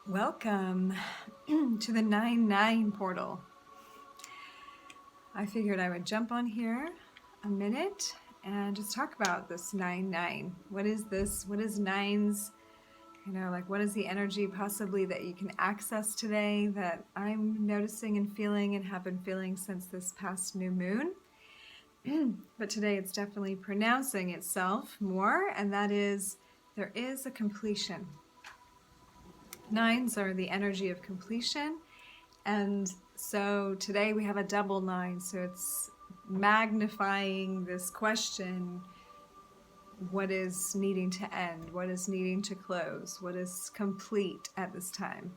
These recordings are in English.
Welcome to the 9-9 portal. I figured I would jump on here a minute and just talk about this 9-9. What is this? What is nines? What is the energy possibly that you can access today that I'm noticing and feeling and have been feeling since this past new moon? But today it's definitely pronouncing itself more, and that is there is a completion. Nines are the energy of completion, and so today we have a double 9, so it's magnifying this question: what is needing to end, what is needing to close, what is complete at this time.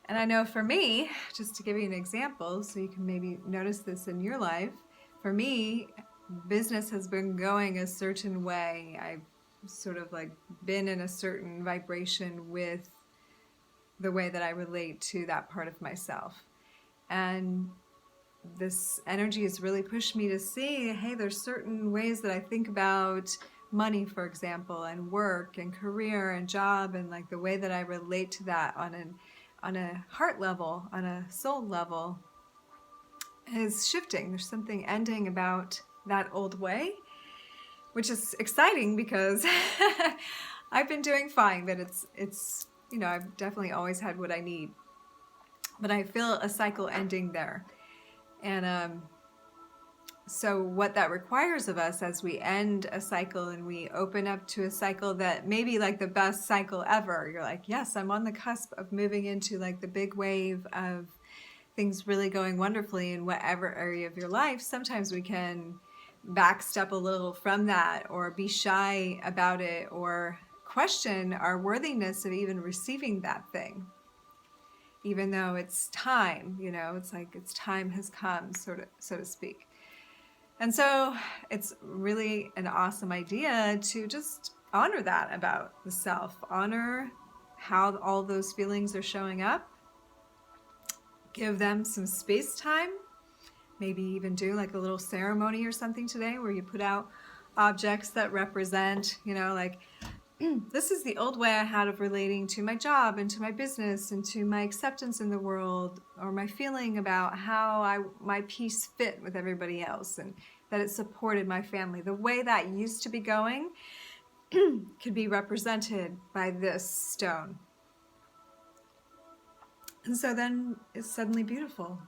And I know for me, just to give you an example so you can maybe notice this in your life, for me, business has been going a certain way. I've sort of been in a certain vibration with the way that I relate to that part of myself. And this energy has really pushed me to see, hey, there's certain ways that I think about money, for example, and work and career and job, and the way that I relate to that on a heart level, on a soul level, is shifting. There's something ending about that old way, which is exciting because I've been doing fine, but it's I've definitely always had what I need, but I feel a cycle ending there. And so what that requires of us as we end a cycle and we open up to a cycle that may be the best cycle ever, you're like, yes, I'm on the cusp of moving into the big wave of things really going wonderfully in whatever area of your life. Sometimes we can backstep a little from that, or be shy about it, or question our worthiness of even receiving that thing, even though it's time. It's time has come, so to speak. And so it's really an awesome idea to just honor that about the self, honor how all those feelings are showing up, give them some space time, maybe even do a little ceremony or something today where you put out objects that represent, this is the old way I had of relating to my job and to my business and to my acceptance in the world, or my feeling about how my piece fit with everybody else and that it supported my family. The way that used to be going could be represented by this stone. And so then it's suddenly beautiful.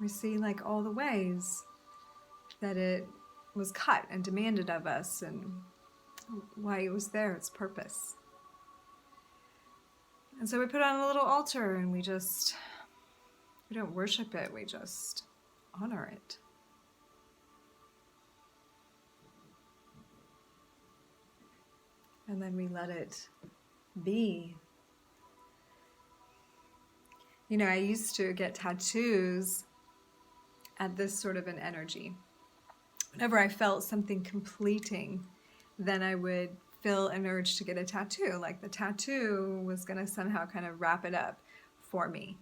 We see all the ways that it was cut and demanded of us, and why it was there, its purpose. And so we put on a little altar, and we don't worship it, we just honor it. And then we let it be. I used to get tattoos at this sort of an energy. Whenever I felt something completing, then I would feel an urge to get a tattoo. The tattoo was going to somehow kind of wrap it up for me.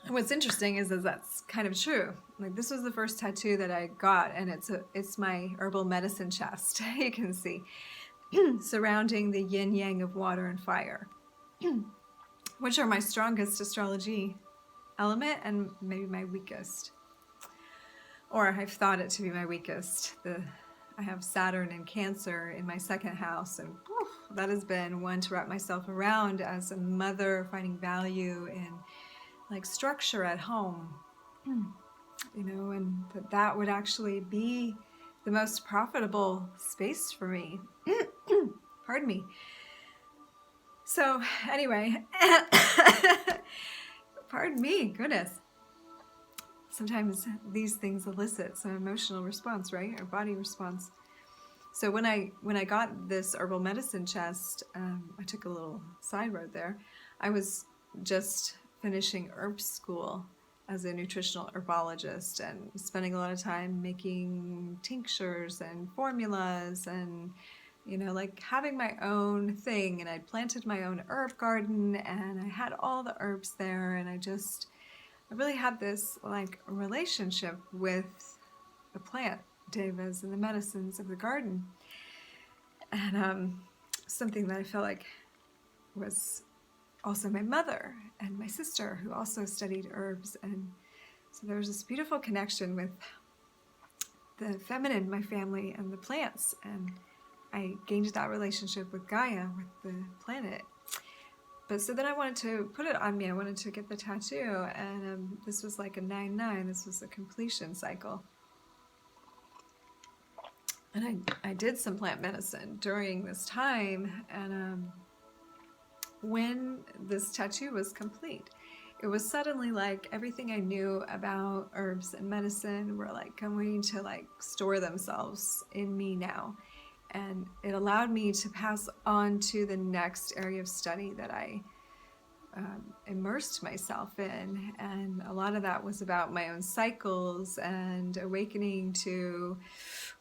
And what's interesting is that's kind of true. This was the first tattoo that I got, and it's my herbal medicine chest, you can see, surrounding the yin yang of water and fire, which are my strongest astrology element and maybe my weakest. Or I've thought it to be my weakest. I have Saturn and Cancer in my second house, and that has been one to wrap myself around as a mother, finding value in structure at home, and that would actually be the most profitable space for me. Pardon me. So anyway, pardon me, goodness. Sometimes these things elicit some emotional response, right? Or body response. So when I got this herbal medicine chest, I took a little side road there. I was just finishing herb school as a nutritional herbologist and spending a lot of time making tinctures and formulas and having my own thing. And I'd planted my own herb garden, and I had all the herbs there, and I really had this relationship with the plant devas and the medicines of the garden, and something that I felt was also my mother and my sister, who also studied herbs. And so there was this beautiful connection with the feminine, my family, and the plants. And I gained that relationship with Gaia, with the planet. But so then I wanted to put it on me. I wanted to get the tattoo. And this was like a 9/9. This was a completion cycle. And I did some plant medicine during this time. And when this tattoo was complete, it was suddenly like everything I knew about herbs and medicine were like going to like store themselves in me now. And it allowed me to pass on to the next area of study that I immersed myself in. And a lot of that was about my own cycles and awakening to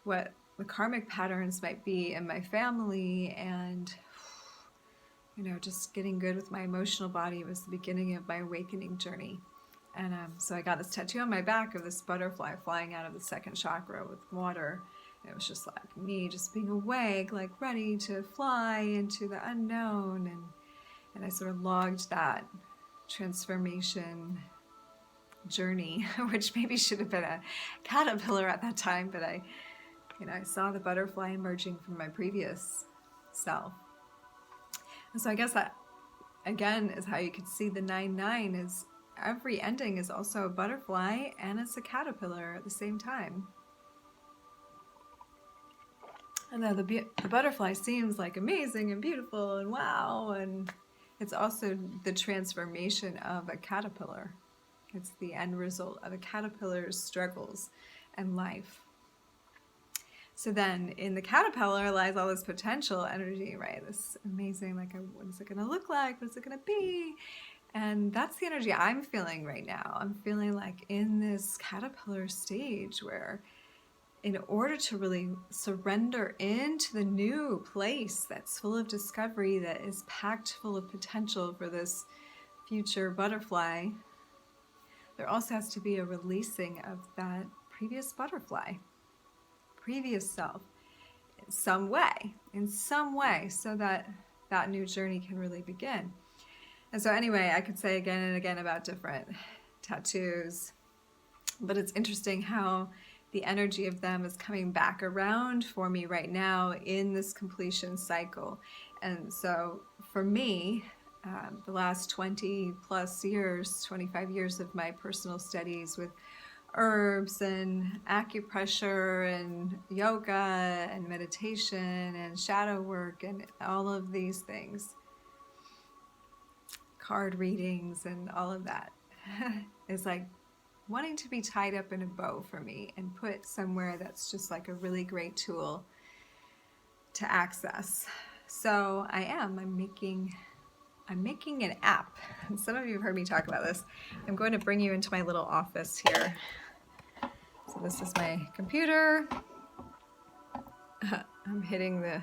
what the karmic patterns might be in my family. And just getting good with my emotional body was the beginning of my awakening journey. And so I got this tattoo on my back of this butterfly flying out of the second chakra with water. And it was just like me just being awake, like ready to fly into the unknown. And I sort of logged that transformation journey, which maybe should have been a caterpillar at that time, but I saw the butterfly emerging from my previous self. And so I guess that, again, is how you could see the 9/9 is every ending is also a butterfly and it's a caterpillar at the same time. And though the butterfly seems like amazing and beautiful and wow, and it's also the transformation of a caterpillar. It's the end result of a caterpillar's struggles and life. So then in the caterpillar lies all this potential energy, right? This amazing, like, what is it going to look like? What's it going to be? And that's the energy I'm feeling right now. I'm feeling like in this caterpillar stage where in order to really surrender into the new place that's full of discovery, that is packed full of potential for this future butterfly, there also has to be a releasing of that previous butterfly, previous self, in some way, so that that new journey can really begin. And so anyway, I could say again and again about different tattoos, but it's interesting how the energy of them is coming back around for me right now in this completion cycle. And so for me, the last 20 plus years, 25 years of my personal studies with herbs and acupressure and yoga and meditation and shadow work and all of these things, card readings and all of that, is like wanting to be tied up in a bow for me and put somewhere that's just like a really great tool to access. So I'm making an app. And some of you have heard me talk about this. I'm going to bring you into my little office here. So this is my computer. I'm hitting the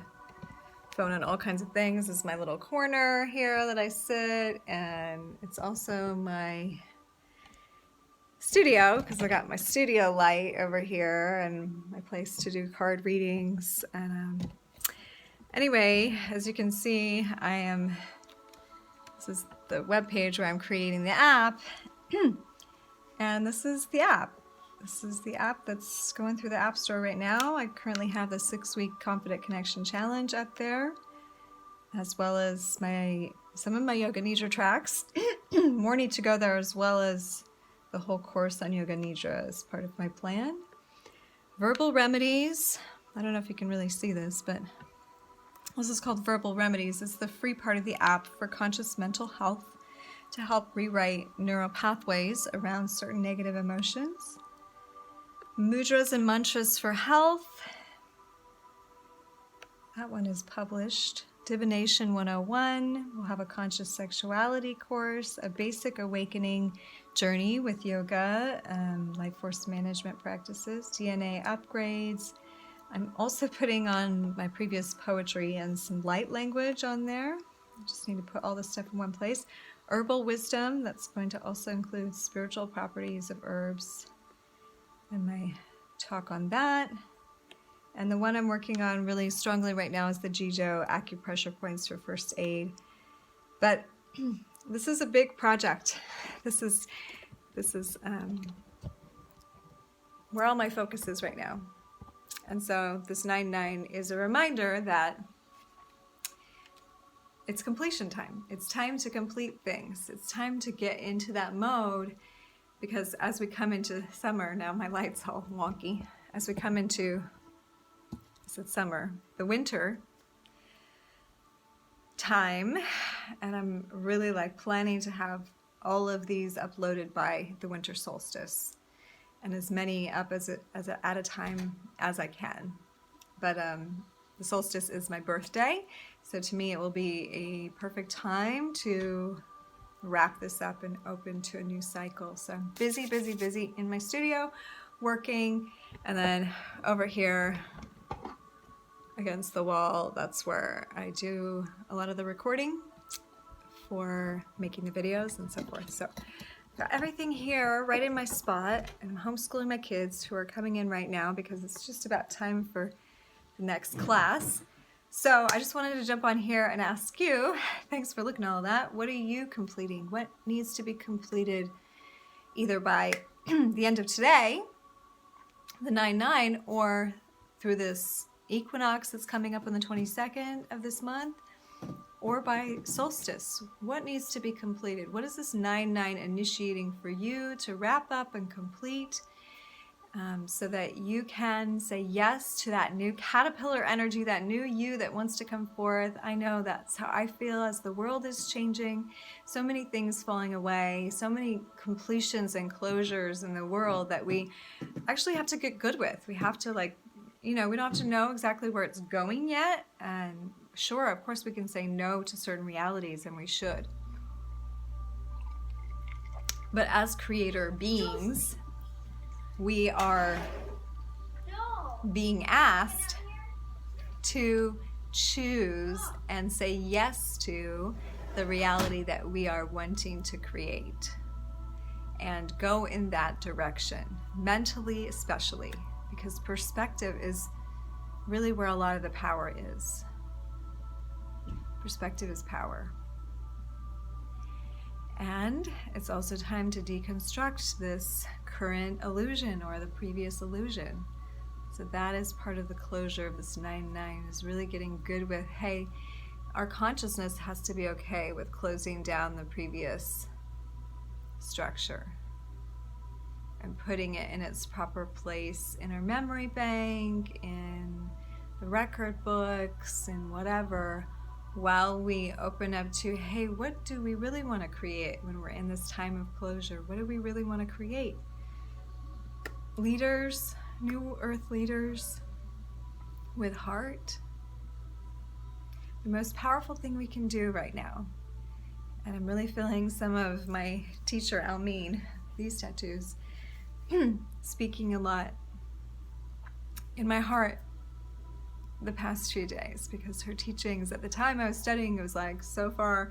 phone on all kinds of things. This is my little corner here that I sit, and it's also my studio, because I got my studio light over here and my place to do card readings. And anyway, as you can see, this is the web page where I'm creating the app. And this is the app. This is the app that's going through the App Store right now. I currently have the 6-week Confident Connection Challenge up there, as well as some of my Yoga Nidra tracks. More need to go there, as well as the whole course on Yoga Nidra as part of my plan. Verbal Remedies. I don't know if you can really see this, but this is called Verbal Remedies. It's the free part of the app for conscious mental health to help rewrite neural pathways around certain negative emotions. Mudras and Mantras for Health. That one is published. Divination 101. We'll have a conscious sexuality course, a basic awakening journey with yoga, life force management practices, DNA upgrades. I'm also putting on my previous poetry and some light language on there. I just need to put all this stuff in one place. Herbal wisdom, that's going to also include spiritual properties of herbs, and my talk on that. And the one I'm working on really strongly right now is the Jijo acupressure points for first aid. But this is a big project. This is where all my focus is right now. And so this 9-9 is a reminder that it's completion time. It's time to complete things. It's time to get into that mode, because as we come into summer, now my light's all wonky, as we come into, I said summer, the winter time, and I'm really like planning to have all of these uploaded by the winter solstice, and as many up at a time as I can. But the solstice is my birthday, so to me it will be a perfect time to wrap this up and open to a new cycle. So I'm busy in my studio working, and then over here against the wall, that's where I do a lot of the recording for making the videos and so forth. So got everything here right in my spot, and I'm homeschooling my kids who are coming in right now because it's just about time for the next class. So I just wanted to jump on here and ask you, thanks for looking at all that, what are you completing? What needs to be completed either by the end of today, the 9-9, or through this equinox that's coming up on the 22nd of this month, or by solstice? What needs to be completed? What is this 9-9 initiating for you to wrap up and complete, so that you can say yes to that new caterpillar energy, that new you that wants to come forth? I know that's how I feel as the world is changing. So many things falling away, so many completions and closures in the world that we actually have to get good with. We have to, like, we don't have to know exactly where it's going yet. And sure, of course, we can say no to certain realities, and we should. But as creator beings, we are being asked to choose and say yes to the reality that we are wanting to create, and go in that direction, mentally especially, because perspective is really where a lot of the power is. Perspective is power. And it's also time to deconstruct this current illusion or the previous illusion. So that is part of the closure of this 9-9, is really getting good with, hey, our consciousness has to be okay with closing down the previous structure and putting it in its proper place in our memory bank, in the record books, and whatever, while we open up to, hey, what do we really want to create when we're in this time of closure? What do we really want to create? Leaders, new earth leaders with heart. The most powerful thing we can do right now, and I'm really feeling some of my teacher Almeen, these tattoos, speaking a lot in my heart the past few days, because her teachings at the time I was studying, it was like so far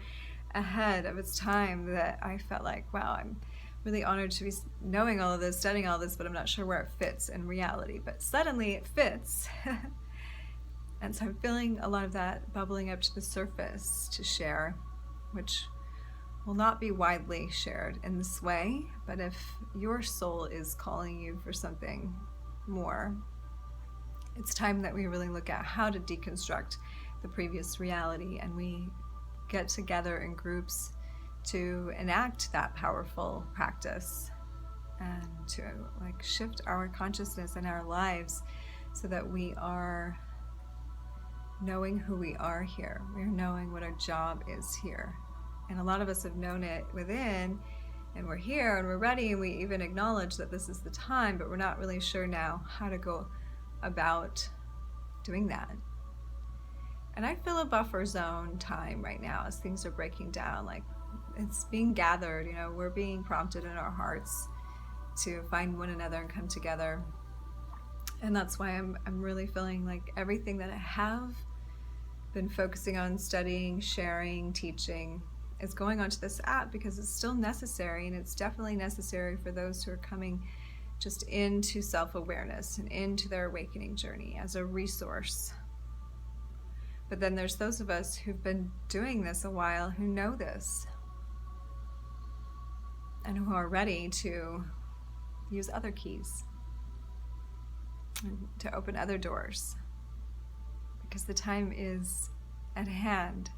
ahead of its time that I felt like, wow, I'm really honored to be knowing all of this, studying all this, but I'm not sure where it fits in reality. But suddenly it fits. And so I'm feeling a lot of that bubbling up to the surface to share, which will not be widely shared in this way. But if your soul is calling you for something more, it's time that we really look at how to deconstruct the previous reality, and we get together in groups to enact that powerful practice and to shift our consciousness and our lives so that we are knowing who we are here. We're knowing what our job is here. And a lot of us have known it within, and we're here and we're ready, and we even acknowledge that this is the time, but we're not really sure now how to go about doing that. And I feel a buffer zone time right now as things are breaking down, like it's being gathered, we're being prompted in our hearts to find one another and come together. And that's why I'm really feeling like everything that I have been focusing on studying, sharing, teaching is going onto this app, because it's still necessary, and it's definitely necessary for those who are coming just into self-awareness and into their awakening journey as a resource But then there's those of us who've been doing this a while who know this and who are ready to use other keys and to open other doors, because the time is at hand.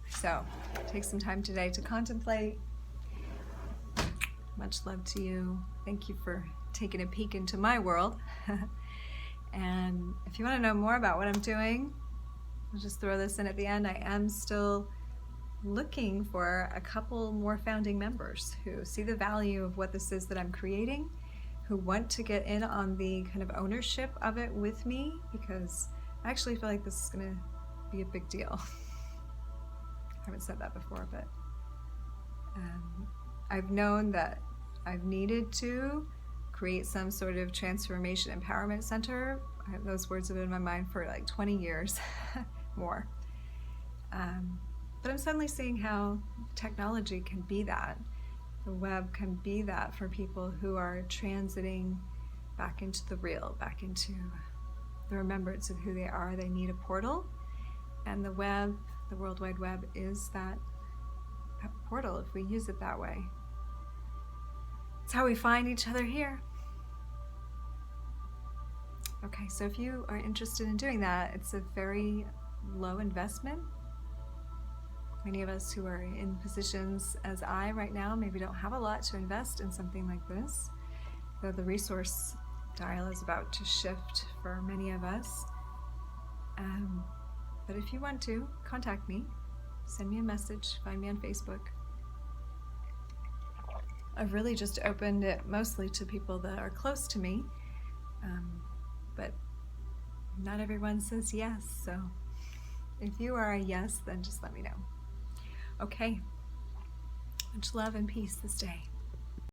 So take some time today to contemplate. Much love to you. Thank you for taking a peek into my world. And if you want to know more about what I'm doing, I'll just throw this in at the end. I am still looking for a couple more founding members who see the value of what this is that I'm creating, who want to get in on the kind of ownership of it with me, because I actually feel like this is going to be a big deal. I haven't said that before, but I've known that I've needed to create some sort of transformation empowerment center. Those words have been in my mind for like 20 years more. But I'm suddenly seeing how technology can be that. The web can be that for people who are transiting back into the real, back into the remembrance of who they are. They need a portal, and the web, the World Wide Web, is that portal if we use it that way. It's how we find each other here. Okay, so if you are interested in doing that, it's a very low investment. Many of us who are in positions as I right now maybe don't have a lot to invest in something like this, though the resource dial is about to shift for many of us. But if you want to, contact me. Send me a message. Find me on Facebook. I've really just opened it mostly to people that are close to me, but not everyone says yes. So if you are a yes, then just let me know. Okay. Much love and peace this day.